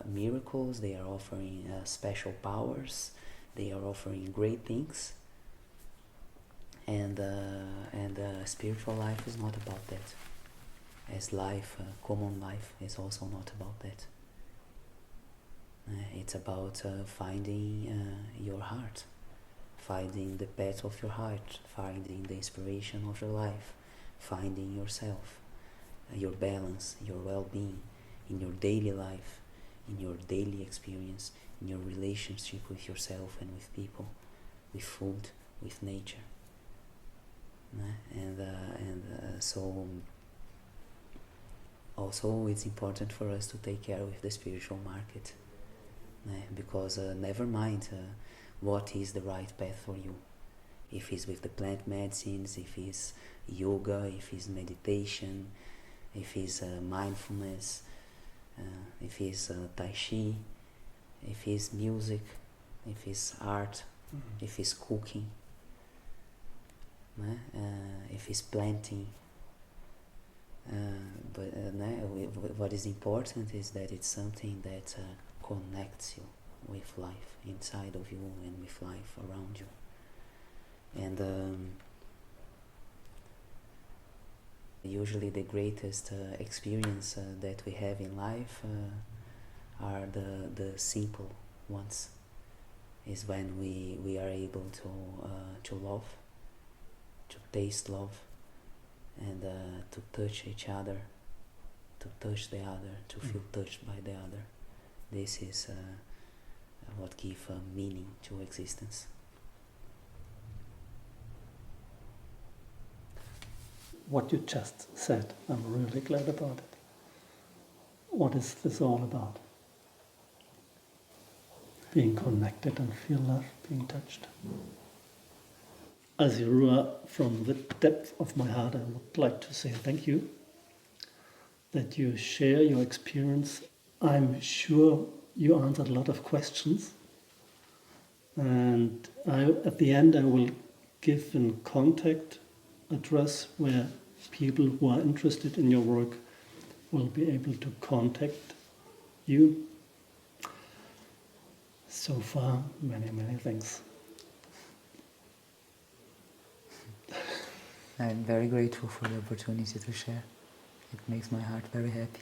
miracles, they are offering special powers, they are offering great things. And spiritual life is not about that. As life, common life, is also not about that. It's about finding your heart, finding the path of your heart, finding the inspiration of your life, finding yourself, your balance, your well-being in your daily life, in your daily experience, in your relationship with yourself and with people, with food, with nature. So also it's important for us to take care with the spiritual market, because never mind what is the right path for you. If it's with the plant medicines, if it's yoga, if it's meditation, if it's mindfulness, if it's tai chi, if it's music, if it's art, if it's cooking, if it's planting. But what is important is that it's something that connects you with life inside of you and with life around you. And usually the greatest experience that we have in life are the simple ones. Is when we are able to love, to taste love, and to touch each other, to touch the other, to feel touched by the other. This is what gives meaning to existence. What you just said, I'm really glad about it. What is this all about? Being connected and feel love, being touched. Asi Rua, from the depth of my heart, I would like to say thank you that you share your experience. I'm sure you answered a lot of questions, and at the end I will give a contact address where people who are interested in your work will be able to contact you. So far, many thanks. I'm very grateful for the opportunity to share. It makes my heart very happy.